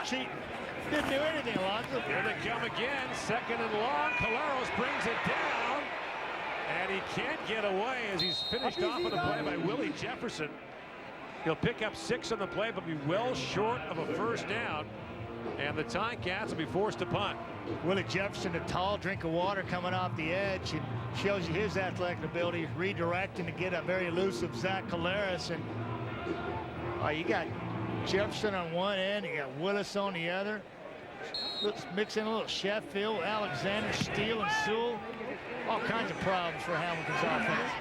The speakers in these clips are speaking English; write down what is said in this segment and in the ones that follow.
cheating. Didn't do anything, Alonzo. Here they come again. Second and long. Caleros brings it down. And he can't get away as he's finished off on the play by Willie Jefferson. He'll pick up 6 on the play, but be well short of a first down. And the Ticats will be forced to punt. Willie Jefferson, a tall drink of water coming off the edge, and shows you his athletic ability, redirecting to get a very elusive Zach Caleros. And you got Jefferson on one end, you got Willis on the other. Let's mix in a little Sheffield, Alexander, Steele, and Sewell. All kinds of problems for Hamilton's offense.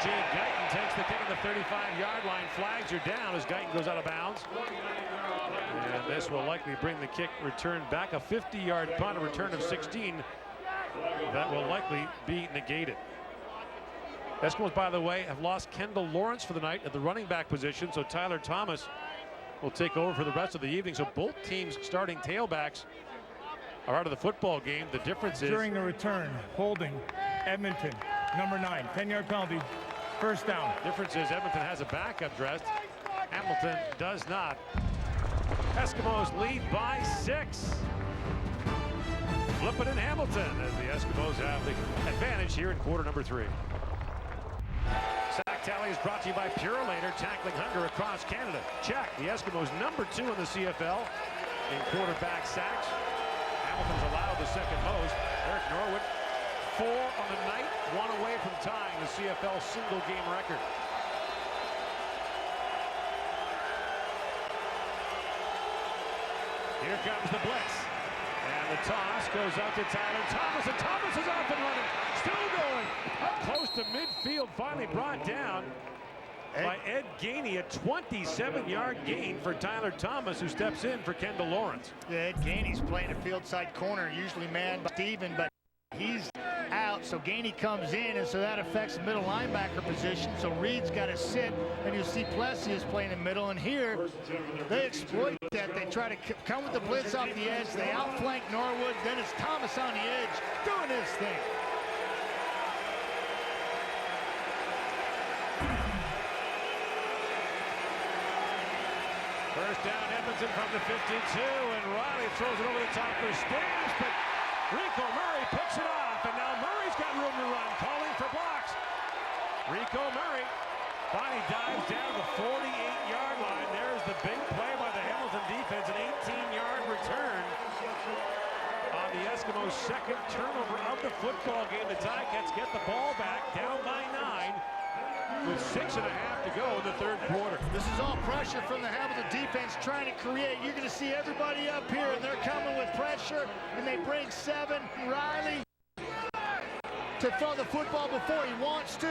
Jay Guyton takes the kick at the 35-yard line. Flags are down as Guyton goes out of bounds. And this will likely bring the kick return back. A 50-yard punt, a return of 16. That will likely be negated. Eskimos, by the way, have lost Kendall Lawrence for the night at the running back position, so Tyler Thomas will take over for the rest of the evening. So both teams starting tailbacks are out of the football game. The difference is during the return, holding Edmonton, number 9, 10-yard penalty, first down. Difference is Edmonton has a backup dressed. Hamilton does not. Eskimos lead by 6. Flip it in Hamilton as the Eskimos have the advantage here in quarter number 3. Sack tally is brought to you by Purolator, tackling hunger across Canada. Check. The Eskimos number 2 in the CFL in quarterback sacks. Hamilton's allowed the second most. Eric Norwood, 4 on the night, 1 away from tying the CFL single game record. Here comes the blitz. And the toss goes out to Tyler Thomas, and Thomas is off and running. Still going. Up close to midfield, finally brought down by Ed Gainey. A 27-yard gain for Tyler Thomas, who steps in for Kendall Lawrence. Yeah, Ed Gainey's playing a field side corner, usually manned by Steven, but he's out, so Gainey comes in, and so that affects the middle linebacker position. So Reed's got to sit, and you'll see Plessis is playing in the middle, and here they exploit that. They try to come with the blitz off the edge. They outflank Norwood. Then it's Thomas on the edge doing his thing. First down, Edmonton from the 52, and Riley throws it over the top for Stamps, but Rico Murray picks it off, and now Murray's got room to run, calling for blocks. Rico Murray finally dives down the 48-yard line. There's the big play by the Hamilton defense, an 18-yard return on the Eskimos' second turnover of the football game. The Ticats get the ball back, down by 9, with 6.5 to go in the third quarter. This is all pressure from the Hamilton defense trying to create. You're going to see everybody up here, and they're coming with pressure, and they bring 7. Riley to throw the football before he wants to.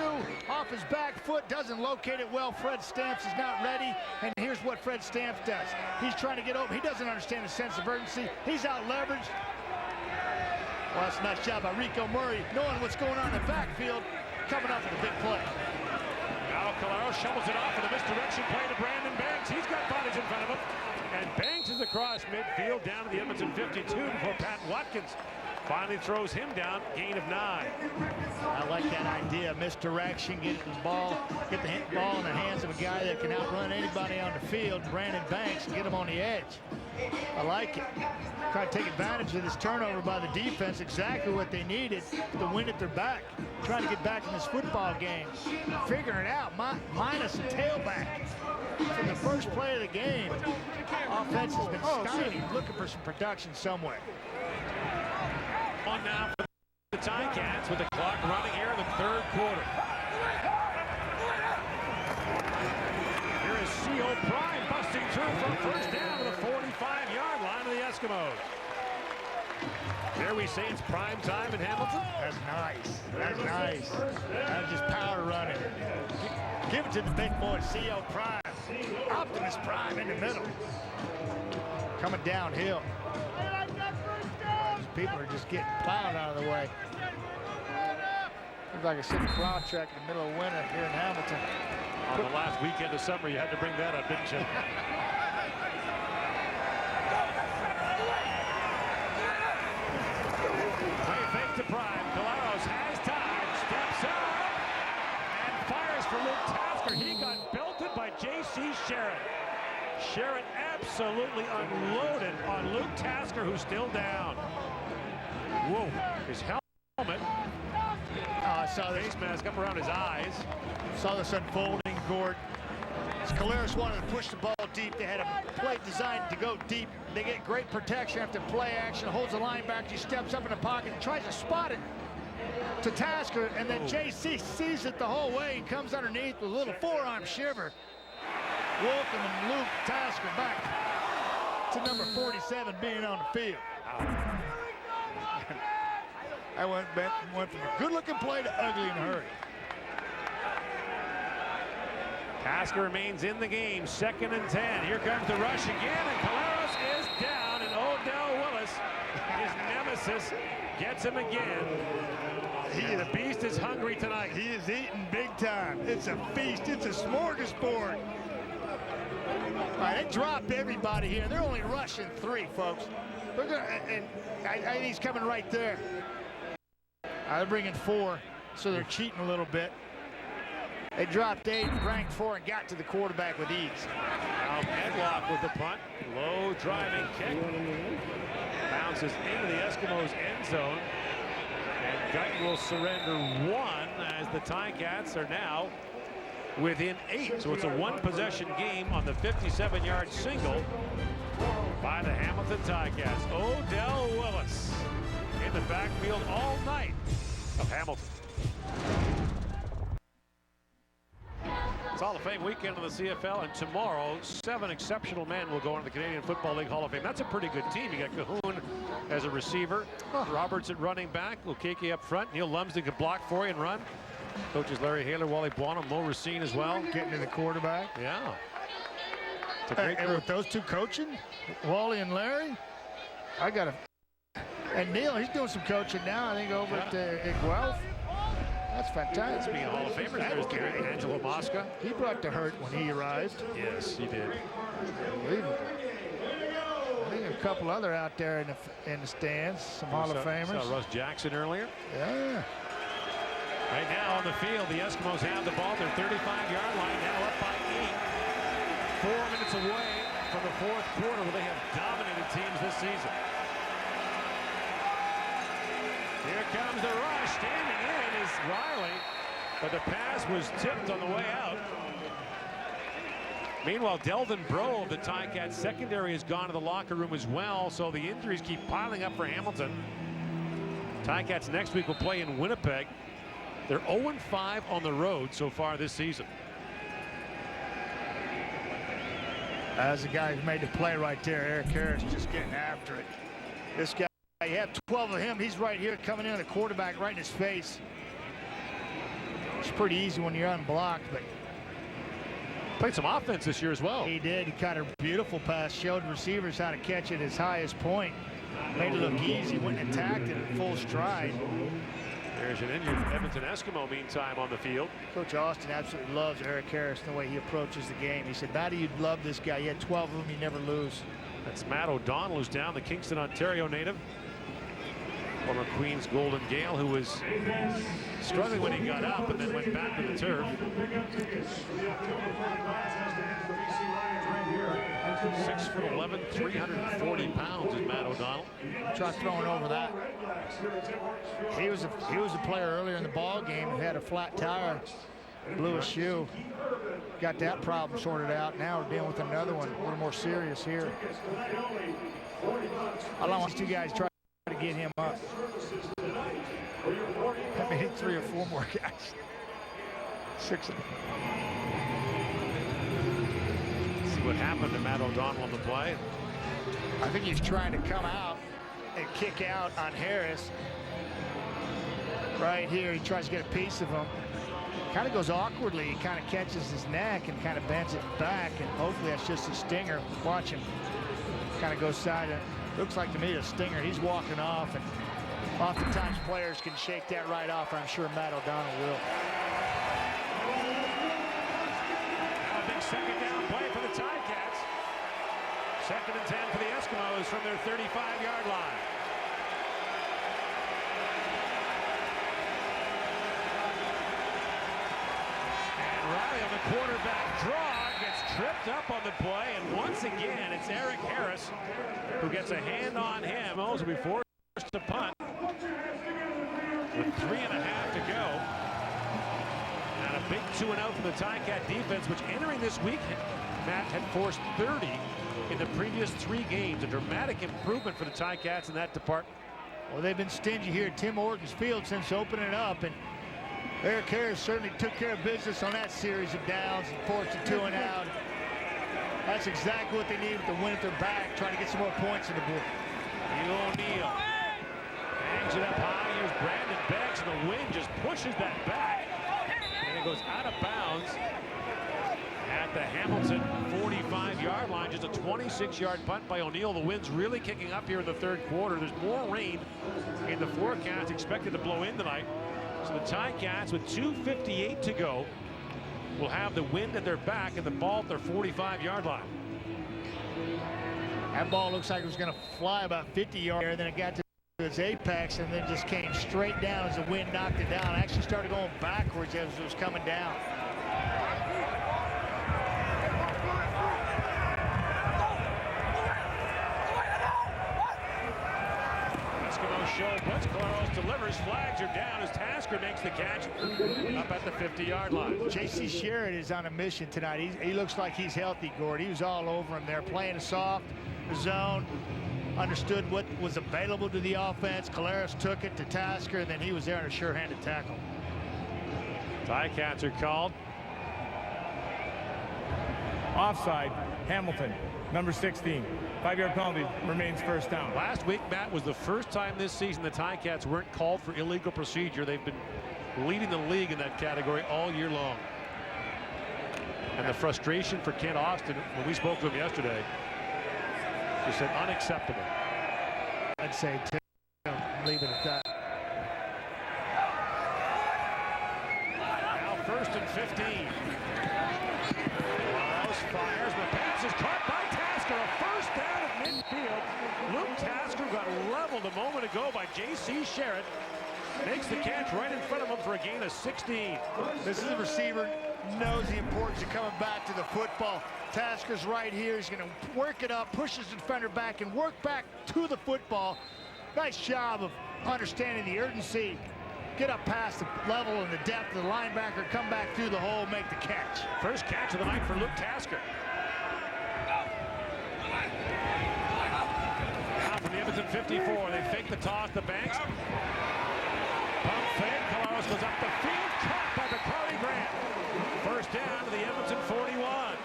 Off his back foot, doesn't locate it well. Fred Stamps is not ready, and here's what Fred Stamps does. He's trying to get open. He doesn't understand the sense of urgency. He's out leveraged. Well, that's a nice job by Rico Murray, knowing what's going on in the backfield, coming up with a big play. Now Caleros shovels it off with a misdirection play to Brandon Banks. He's got bodies in front of him. And Banks is across midfield down to the Edmonton 52 before Pat Watkins finally throws him down, gain of 9. I like that idea, misdirection, get the ball in the hands of a guy that can outrun anybody on the field, Brandon Banks, and get him on the edge. I like it. Try to take advantage of this turnover by the defense, exactly what they needed to win at their back. Trying to get back in this football game. Figuring it out, minus a tailback. From the first play of the game, offense has been stymied, looking for some production somewhere. On now for the Ticats with the clock running here in the third quarter. Here is C.O. Prime busting through from first down to the 45-yard line of the Eskimos. There we say it's prime time in Hamilton. That's nice. That's nice. That's just power running. Give it to the big boy, C.O. Prime. Optimus Prime in the middle. Coming downhill. People are just getting plowed out of the way. Looks like a city plow track in the middle of winter here in Hamilton. On the last weekend of summer, you had to bring that up, didn't you? Play fake to Prime. Caleros has time, steps up, and fires for Luke Tasker. He got belted by J.C. Sherritt. Sherritt absolutely unloaded on Luke Tasker, who's still down. Whoa, his helmet. I saw this Face mask up around his eyes. Saw this unfolding, Gord. Scaleris wanted to push the ball deep. They had a play designed to go deep. They get great protection after play action. Holds the linebacker. He steps up in the pocket and tries to spot it to Tasker. And then JC sees it the whole way and comes underneath with a little forearm shiver. Welcoming Luke Tasker back to number 47 being on the field. I went from a good-looking play to ugly in a hurry. Tasker remains in the game, 2nd and 10. Here comes the rush again, and Caleros is down, and Odell Willis, his nemesis, gets him again. The beast is hungry tonight. He is eating big time. It's a feast. It's a smorgasbord. All right, they drop everybody here. They're only rushing 3, folks. They're gonna, and I think he's coming right there. They're bringing 4, so they're cheating a little bit. They dropped 8, ranked 4, and got to the quarterback with ease. Now Medlock with the punt. Low driving kick. Bounces into the Eskimos end zone. And Guyton will surrender 1 as the Ticats are now within 8. So it's a 1-possession game on the 57-yard single by the Hamilton Ticats. Odell Willis in the backfield all night of Hamilton. It's Hall of Fame weekend of the CFL, and tomorrow 7 exceptional men will go into the Canadian Football League Hall of Fame. That's a pretty good team. You got Cahoon as a receiver, Roberts at running back, Lukeke up front, Neil Lumsden can block for you and run. Coaches Larry Haler, Wally Buono, Mo Racine as well. Getting to the quarterback. Yeah. It's a great and with those 2 coaching, Wally and Larry, I got to. And Neil, he's doing some coaching now, I think, over at Guelph. That's fantastic. Being a Hall of Famer, there's Angelo Mosca. He brought the hurt when he arrived. Yes, he did. Unbelievable. I think a couple other out there in the stands, some Hall of Famers. Saw Russ Jackson earlier. Yeah. Right now on the field, the Eskimos have the ball. Their 35-yard line, now up by 8. 4 minutes away from the 4th quarter, where they have dominated teams this season. Here comes the rush. Standing in is Riley, but the pass was tipped on the way out. Meanwhile, Delvin Breaux of the Ticats secondary has gone to the locker room as well, so the injuries keep piling up for Hamilton. Ticats next week will play in Winnipeg. They're 0-5 on the road so far this season. As the guy who made the play right there, Eric Harris, just getting after it. This guy, you have 12 of him. He's right here coming in, the quarterback right in his face. It's pretty easy when you're unblocked, but played some offense this year as well. He did. He caught a beautiful pass, showed receivers how to catch it at his highest point. Made it look easy, went and attacked it in full stride. There's an injured Edmonton Eskimo meantime on the field. Coach Austin absolutely loves Eric Harris, the way he approaches the game. He said, Matty, you'd love this guy. He had 12 of them, you never lose. That's Matt O'Donnell, who's down, the Kingston, Ontario native. Former Queens Golden Gale, who was struggling when he got up and then went back to the turf. 6'11", 340 pounds is Matt O'Donnell. Try throwing over that. He was a player earlier in the ball game who had a flat tire, blew a shoe. Got that problem sorted out. Now we're dealing with another one, a little more serious here. I don't want these 2 guys try to get him up. I mean, 3 or 4 more guys. 6 of them. See what happened to Matt O'Donnell on the play. I think he's trying to come out and kick out on Harris. Right here, he tries to get a piece of him. Kind of goes awkwardly. He kind of catches his neck and kind of bends it back, and hopefully that's just a stinger. Watch him. Kind of goes side. Looks like to me a stinger. He's walking off, and oftentimes players can shake that right off. I'm sure Matt O'Donnell will. Now a big second down play for the Ticats. 2nd and 10 for the Eskimos from their 35-yard line. Riley on the quarterback draw, gets tripped up on the play, and once again, it's Eric Harris who gets a hand on him. Also be forced to punt with 3.5 to go. And a big 2-0 for the Ticat defense, which entering this week, Matt, had forced 30 in the previous 3 games. A dramatic improvement for the Ticats in that department. Well, they've been stingy here at Tim Hortons Field since opening it up, and Eric Harris certainly took care of business on that series of downs and forced a 2 and out. That's exactly what they need with the win at their back, trying to get some more points on the board. Neil O'Neill hangs it up high. Here's Brandon Beggs, and the wind just pushes that back, and it goes out of bounds at the Hamilton 45-yard line. Just a 26-yard punt by O'Neill. The wind's really kicking up here in the third quarter. There's more rain in the forecast expected to blow in tonight. So the Ticats, with 2:58 to go, will have the wind at their back and the ball at their 45-yard line. That ball looks like it was going to fly about 50 yards there, then it got to its apex and then just came straight down as the wind knocked it down. It actually started going backwards as it was coming down. Eskimos show blitz. Claros delivers. Flags are down as Tasker makes the catch up at the 50-yard line. J.C. Sherrod is on a mission tonight. He looks like he's healthy, Gord. He was all over him there, playing soft, the zone, understood what was available to the offense. Claros took it to Tasker, and then he was there on a sure-handed tackle. Ticats are called. Offside, Hamilton, number 16. 5-yard penalty, remains first down. Last week, Matt, was the first time this season the Ticats weren't called for illegal procedure. They've been leading the league in that category all year long. And the frustration for Kent Austin, when we spoke to him yesterday, he said unacceptable. I'd say leave it at that. Now 1st and 15. Klaus fires. The pass is caught by Tasker. A first down at midfield. Luke Tasker got leveled a moment ago by J.C. Sherrod. Makes the catch right in front of him for a gain of 16. This is a receiver, knows the importance of coming back to the football. Tasker's right here. He's going to work it up, push his defender back, and work back to the football. Nice job of understanding the urgency. Get up past the level and the depth of the linebacker, come back through the hole, make the catch. First catch of the night for Luke Tasker. Now from the Edmonton 54, they fake the toss to Banks. Pump fake. Claros goes up the field, caught by Bakari Grant. First down to the Edmonton 41.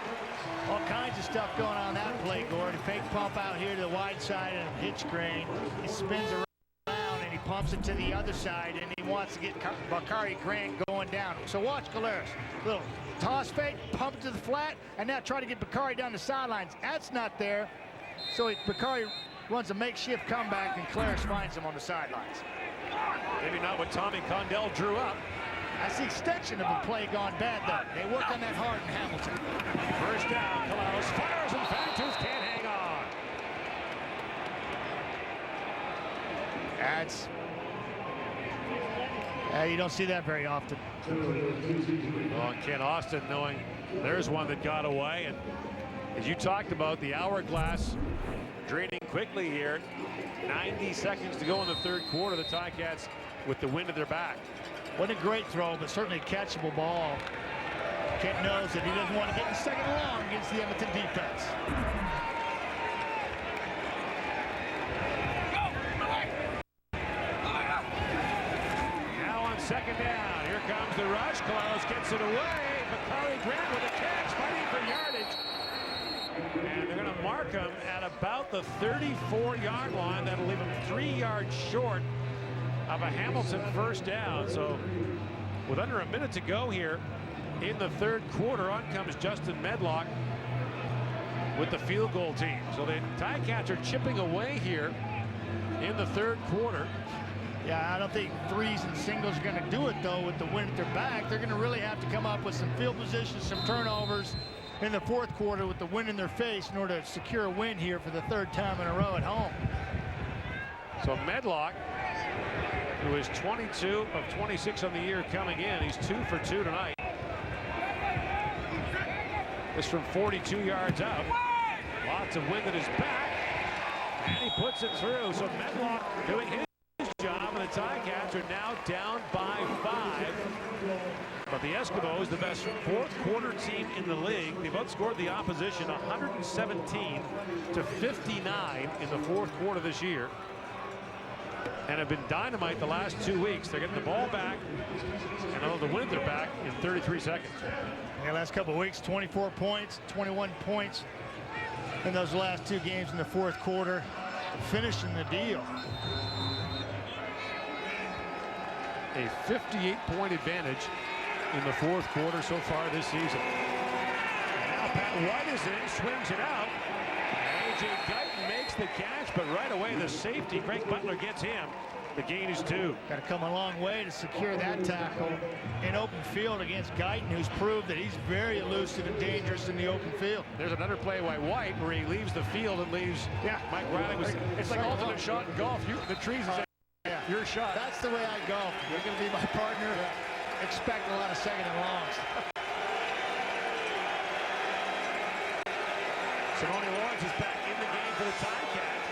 All kinds of stuff going on that play, Gord. A fake pump out here to the wide side and a hitch crane. He spins around and he pumps it to the other side, and he wants to get Bakari Grant going down. So watch Claros. Little toss fake, pump it to the flat, and now try to get Bakari down the sidelines. That's not there. So Bakari runs a makeshift comeback, and Claros finds him on the sidelines. Maybe not what Tommy Condell drew up. That's the extension of a play gone bad, though. They work on that hard in Hamilton. First down, Claros fires, and Fantus can't hang on. That's... you don't see that very often. Well, Kent Austin knowing there's one that got away, and as you talked about, the hourglass draining quickly here. 90 seconds to go in the third quarter. The Ticats with the wind at their back. Wasn't a great throw, but certainly a catchable ball. Kent knows that he doesn't want to get in second long against the Edmonton defense. Now on second down, here comes the rush. Claros gets it away. Bakari Grant with a catch, fighting for yardage. And they're going to mark him at about the 34-yard line. That'll leave him 3 yards short of a Hamilton first down. So with under a minute to go here in the third quarter, on comes Justin Medlock with the field goal team. So the Ticats are chipping away here in the third quarter. Yeah, I don't think threes and singles are going to do it, though, with the wind at their back. They're going to really have to come up with some field positions, some turnovers in the fourth quarter with the wind in their face in order to secure a win here for the third time in a row at home. So Medlock, who is 22 of 26 on the year coming in, he's 2 for 2 tonight. This from 42 yards out. Lots of wind at his back. And he puts it through. So Medlock doing his job, and the Ticats are now down by 5. But the Eskimos, the best fourth quarter team in the league, they've outscored the opposition 117 to 59 in the fourth quarter this year, and have been dynamite the last 2 weeks. They're getting the ball back, and they'll have the wind at their back in 33 seconds. Yeah, last couple of weeks, 24 points, 21 points in those last 2 games in the fourth quarter, finishing the deal. A 58-point advantage in the fourth quarter so far this season. And now Pat White is in, swings it out. A.J. Guyton makes the catch, but right away the safety, Greg Butler, gets him. The gain is 2. Got to come a long way to secure that tackle in open field against Guyton, who's proved that he's very elusive and dangerous in the open field. There's another play by White where he leaves the field and leaves Mike Riley. It's like alternate shot in golf. The trees is your shot. That's the way I golf. You're going to be my partner. Expect a lot of second and longs. Simone Lawrence is back in the game for the Ticats.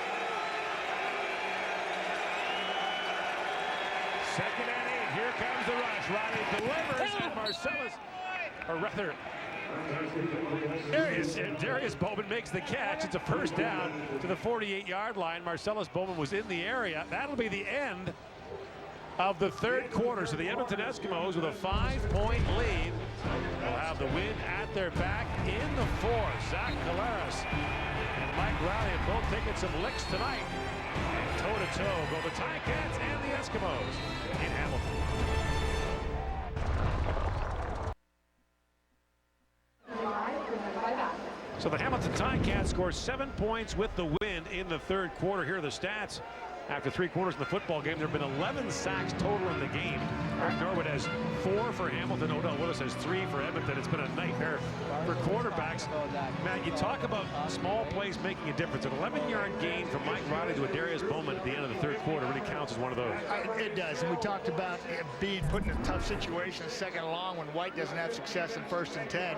Second and 8. Here comes the rush. Riley delivers, and Marcellus, or rather, Darius Bowman makes the catch. It's a first down to the 48-yard line. Marcellus Bowman was in the area. That'll be the end of the third quarter. So the Edmonton Eskimos with a 5-point lead will have the wind at their back in the fourth. Zach Collaros and Mike Riley have both taken some licks tonight. And toe-to-toe go the Ticats and the Eskimos in Hamilton. So the Hamilton Ticats score 7 points with the wind in the third quarter. Here are the stats. After 3 quarters in the football game, there have been 11 sacks total in the game. Eric Norwood has 4 for Hamilton. Odell Willis has 3 for Edmonton. It's been a nightmare for quarterbacks. Matt, you talk about small plays making a difference. An 11-yard gain from Mike Riley to a Darius Bowman at the end of the third quarter really counts as one of those. It does, and we talked about being put in a tough situation second and long when White doesn't have success in 1st and 10.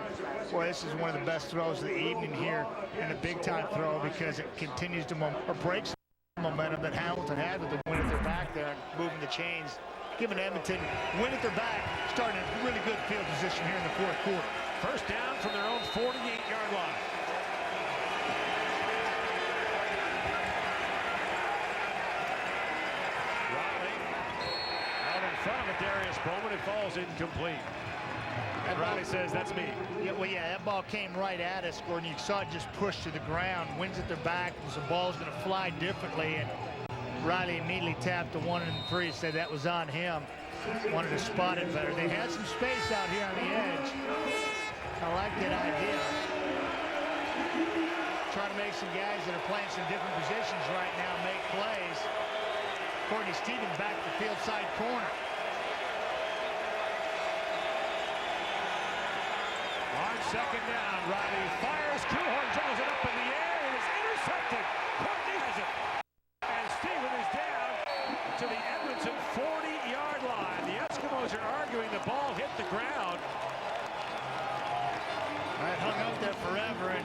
Boy, this is one of the best throws of the evening here, and a big-time throw because it continues to breaks momentum that Hamilton had with the wind at their back there and moving the chains, giving Edmonton wind at their back, starting a really good field position here in the fourth quarter. First down from their own 48-yard line. Riley out in front of it, Darius Bowman. It falls incomplete. And Riley says, that's me. Yeah, well, yeah, that ball came right at us, Gordon. You saw it just push to the ground. Winds at their back, so the ball's going to fly differently. And Riley immediately tapped the 1 and 3, said that was on him. Wanted to spot it better. They had some space out here on the edge. I like that idea. Trying to make some guys that are playing some different positions right now make plays. Courtney Stevens back to the field side corner. On second down, Riley fires. Kuhorn jumbles it up in the air. It is intercepted. Courtney has it. And Steven is down to the Edmonton 40-yard line. The Eskimos are arguing the ball hit the ground. It hung out there forever, and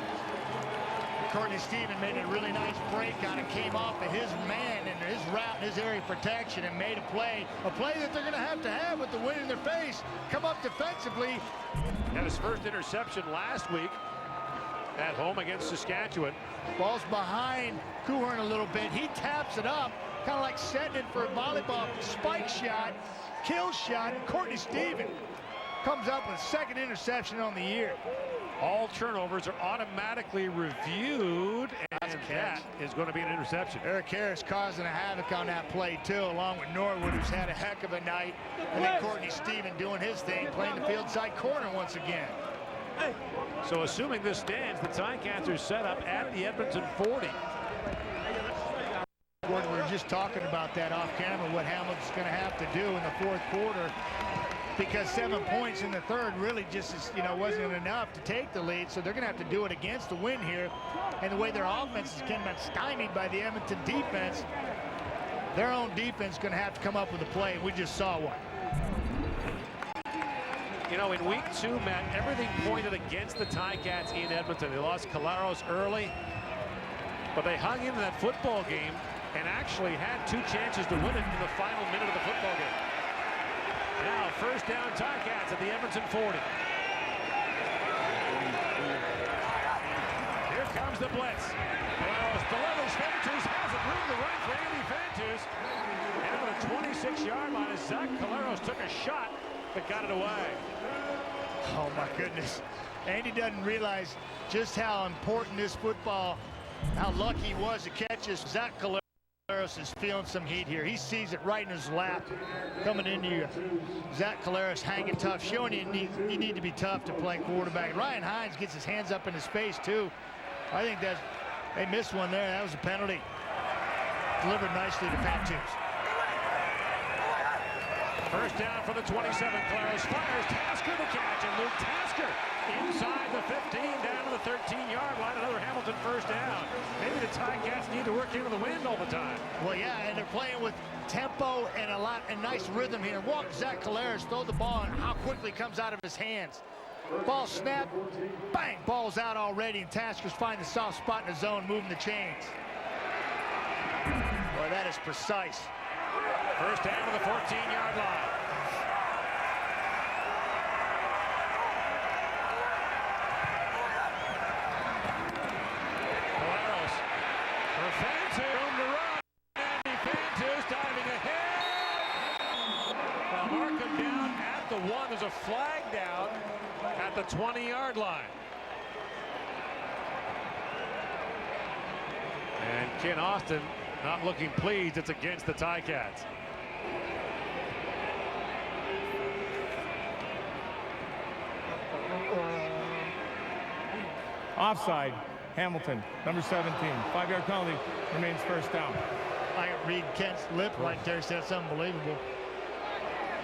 Courtney Stevens made a really nice break on it, came off of his man and his route and his area of protection and made a play that they're going to have with the wind in their face. Come up defensively. Had his first interception last week at home against Saskatchewan. Ball's behind Kuhorn a little bit. He taps it up, kind of like setting it for a volleyball spike shot, kill shot. Courtney Stevens comes up with second interception on the year. All turnovers are automatically reviewed, and that is going to be an interception. Eric Harris causing a havoc on that play, too, along with Norwood, who's had a heck of a night. And then Courtney Stevens doing his thing, playing the field side corner once again. So assuming this stands, the Ticats are set up at the Edmonton 40. Gordon, we were just talking about that off camera, what Hamilton's going to have to do in the fourth quarter, because 7 points in the third really just wasn't enough to take the lead. So they're going to have to do it against the wind here, and the way their offense is getting stymied by the Edmonton defense, their own defense is going to have to come up with a play. We just saw one. You know, in week 2, Matt, everything pointed against the Ticats in Edmonton. They lost Caleros early, but they hung in that football game and actually had 2 chances to win it in the final minute of the football game. Now, first down Ticats at the Edmonton 40. Here comes the blitz. Caleros delivers. Fantus hasn't room to run for Andy Fantus. And on the 26-yard line, as Zach Caleros took a shot, but got it away. Oh, my goodness. Andy doesn't realize just how important this football, how lucky he was to catch this. Zach Caleros is feeling some heat here. He sees it right in his lap coming into you. Zach Caleros hanging tough, showing you need to be tough to play quarterback. Ryan Hines gets his hands up in his face, too. I think they missed one there. That was a penalty. Delivered nicely to Fantus. First down for the 27. Caleros fires. Tasker the catch, and Luke Tasker inside the 15 down to the 13-yard line. Another Hamilton first down. Maybe the Ticats need to work into the wind all the time. Well, yeah, and they're playing with tempo and a nice rhythm here. Watch Zach Caleros throw the ball and how quickly it comes out of his hands. Ball snap, bang, ball's out already, and Tasker's finding the soft spot in the zone, moving the chains. Boy, that is precise. First down to the 14-yard line. Caleros for Fantus. Room to run. Andy Fantus diving ahead. Well, mark him down at the 1. There's a flag down at the 20-yard line. And Ken Austin not looking pleased. It's against the Ticats. Offside. Hamilton, number 17. 5-yard penalty. Remains first down. I can read Kent's lip right there. That's unbelievable.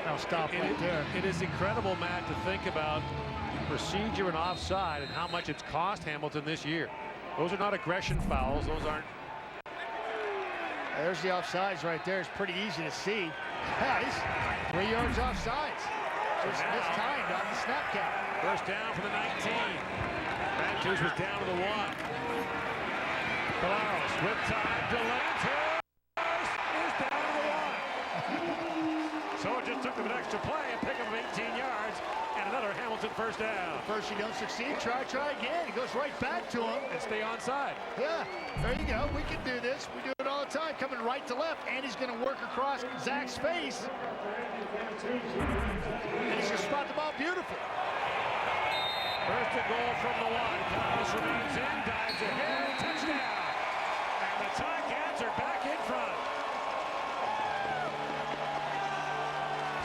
I'll stop right there. It is incredible, Matt, to think about procedure and offside and how much it's cost Hamilton this year. Those are not aggression fouls. Those aren't. There's the offsides right there. It's pretty easy to see. Yeah, he's 3 yards offsides. Just mistimed on the snap count. First down for the 19. Fantus was down to the 1. Caleros with time. Delantis is down to the 1. So it just took them an extra play and pick up 18 yards and another Hamilton first down. First you don't succeed, try again. He goes right back to him. And stay onside. Yeah, there you go. We can do this. We do it all the time. Coming right to left. And he's going to work across Zach's face. And he's going to spot the ball beautiful. First and goal from the 1. Caleros remains in, dives ahead, touchdown. And the Ticats are back in front.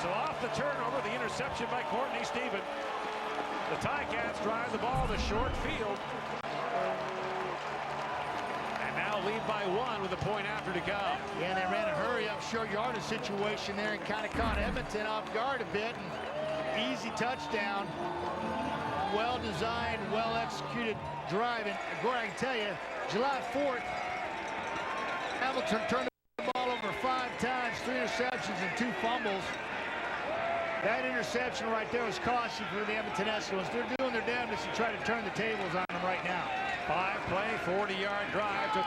So off the turnover, the interception by Courtney Stephen. The Ticats drive the ball to short field. And now lead by 1 with a point after to go. Yeah, and they ran a hurry-up short yardage situation there and kind of caught Edmonton off guard a bit. And easy touchdown. Well-designed, well-executed drive. And Gordon, I can tell you, July 4th, Hamilton turned the ball over 5 times, 3 interceptions and 2 fumbles. That interception right there was costly for the Edmonton Eskimos. They're doing their damnedest to try to turn the tables on them right now. 5-play, 40-yard drive. Took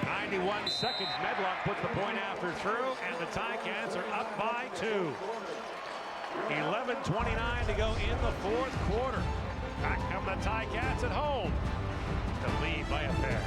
91 seconds. Medlock puts the point after through, and the Ticats are up by 2. 11:29 to go in the 4th quarter. Back come the Ticats at home to lead by a pair.